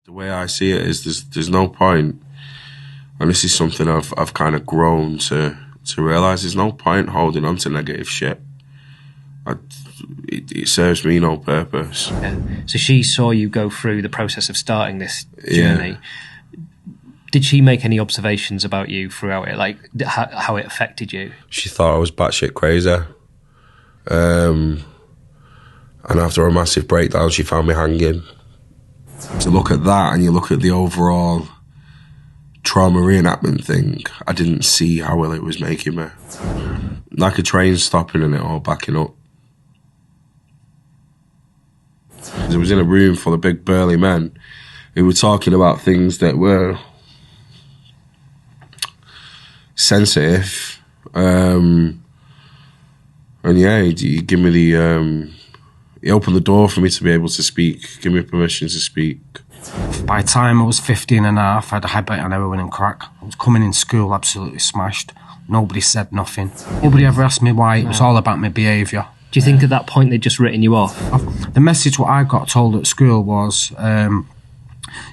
The way I see it is there's no point, and this is something I've kind of grown to realise, there's no point holding on to negative shit. It serves me no purpose. Yeah. So she saw you go through the process of starting this journey. Yeah. Did she make any observations about you throughout it, like how it affected you? She thought I was batshit crazy. And after a massive breakdown, she found me hanging. To look at that and you look at the overall trauma reenactment thing, I didn't see how well it was making me. Like a train stopping and it all backing up. I was in a room full of big burly men who were talking about things that were sensitive. And yeah, he gave me the... he opened the door for me to be able to speak, give me permission to speak. By the time I was 15 and a half, I had a habit on heroin and crack. I was coming in school absolutely smashed. Nobody said nothing. Nobody ever asked me why. It was all about my behaviour. Do you think at that point they'd just written you off? The message what I got told at school was,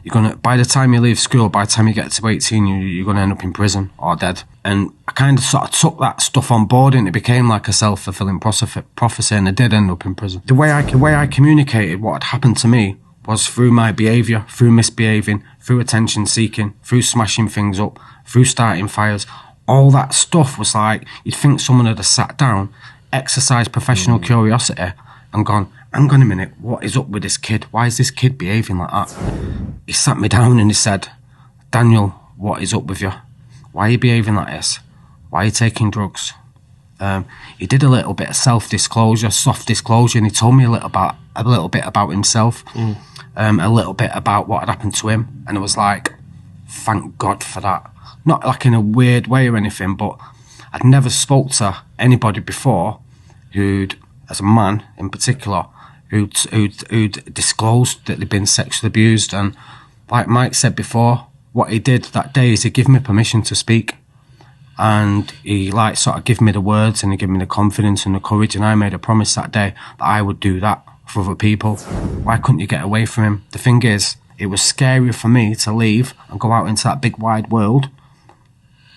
you're gonna, by the time you leave school, by the time you get to 18, you're going to end up in prison or dead. And I kind of sort of took that stuff on board and it became like a self-fulfilling prophecy, and I did end up in prison. The way I communicated what had happened to me was through my behaviour, through misbehaving, through attention seeking, through smashing things up, through starting fires. All that stuff was like, you'd think someone had sat down, exercised professional curiosity and gone, hang on a minute, what is up with this kid? Why is this kid behaving like that? He sat me down and he said, Daniel, what is up with you? Why are you behaving like this? Why are you taking drugs? He did a little bit of self-disclosure, soft disclosure, and he told me a little bit about himself, a little bit about what had happened to him, and it was like, thank God for that. Not like in a weird way or anything, but I'd never spoke to anybody before who'd, as a man in particular, who'd disclosed that they'd been sexually abused. And like Mike said before, what he did that day is he gave me permission to speak. And he like sort of gave me the words and he gave me the confidence and the courage, and I made a promise that day that I would do that for other people. Why couldn't you get away from him? The thing is, it was scarier for me to leave and go out into that big wide world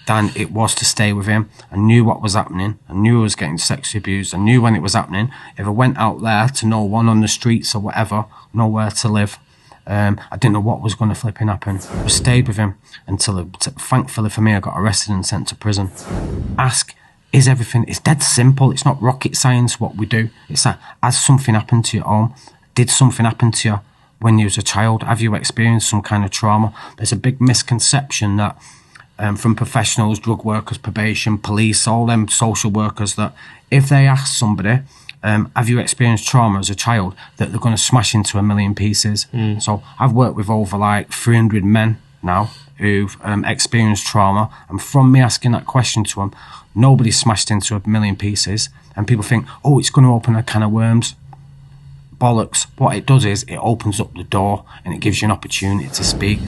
than it was to stay with him. I knew what was happening. I knew I was getting sexually abused. I knew when it was happening. If I went out there to no one on the streets or whatever, nowhere to live, I didn't know what was going to flipping happen. I stayed with him until, thankfully for me, I got arrested and sent to prison. Ask, is everything, it's dead simple. It's not rocket science what we do. It's like, has something happened to you at home? Did something happen to you when you was a child? Have you experienced some kind of trauma? There's a big misconception that from professionals, drug workers, probation, police, all them social workers, that if they ask somebody, have you experienced trauma as a child, that they're going to smash into a million pieces. So I've worked with over like 300 men now who've experienced trauma, and from me asking that question to them, nobody smashed into a million pieces, and people think, oh, it's going to open a can of worms. Bollocks. What it does is it opens up the door and it gives you an opportunity to speak.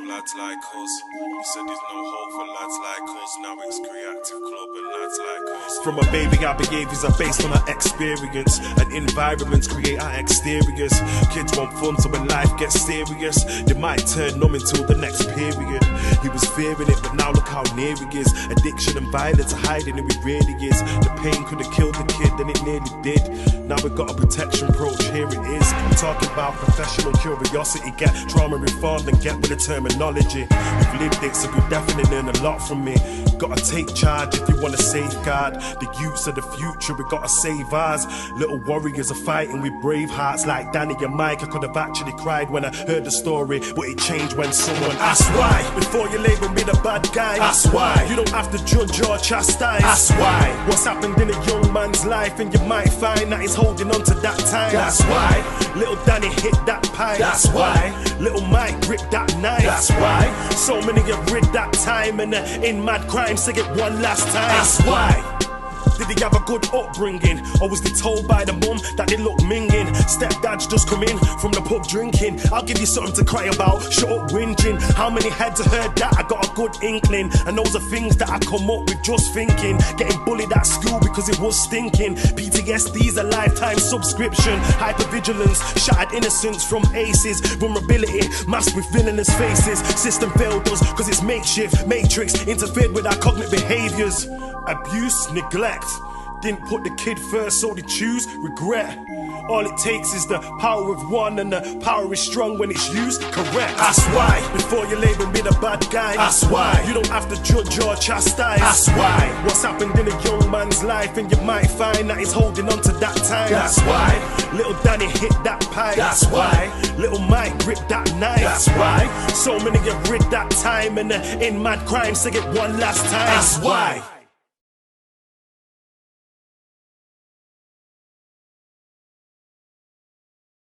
Lads like us. You said there's no hope for lads like us. Now it's Creative Club and lads like us. From a baby, our behaviours are based on our experience, and environments create our exteriors. Kids want fun, so when life gets serious, they might turn numb until the next period. He was fearing it, but now look how near he is. Addiction and violence are hiding who he really is. The pain could have killed the kid, then it nearly did. Now we've got a protection approach, here it is. I'm talking about professional curiosity. Get trauma informed and get with the terminology. We've lived it, so we definitely learn a lot from it. Gotta take charge if you wanna safeguard the youths of the future. We gotta save ours. Little warriors are fighting with brave hearts like Danny and Mike. I could have actually cried when I heard the story, but it changed when someone asked why. Before you label me the bad guy, ask why. You don't have to judge or chastise, ask why. What's happened in a young man's life, and you might find that he's holding on to that time. That's why. Little Danny hit that pipe. That's why. Little Mike gripped that knife. That's why. So many have rid that time and in mad crime, say it one last time. That's why. Did he have a good upbringing? Or was he told by the mum that they look minging? Stepdad's just come in from the pub drinking. I'll give you something to cry about, shut up whinging. How many heads have heard that? I got a good inkling. And those are things that I come up with just thinking. Getting bullied at school because it was stinking. PTSD's a lifetime subscription. Hypervigilance, shattered innocence from aces. Vulnerability, masked with villainous faces. System failed us cause it's makeshift. Matrix interfered with our cognitive behaviors. Abuse, neglect. Didn't put the kid first, so they choose regret. All it takes is the power of one, and the power is strong when it's used correct. That's why, before you label me the bad guy, that's why you don't have to judge or chastise. That's why, what's happened in a young man's life, and you might find that he's holding on to that time. That's why, little Danny hit that pipe. That's why, little Mike gripped that knife. That's why, so many have rid that time, and in mad crime say it one last time. That's why.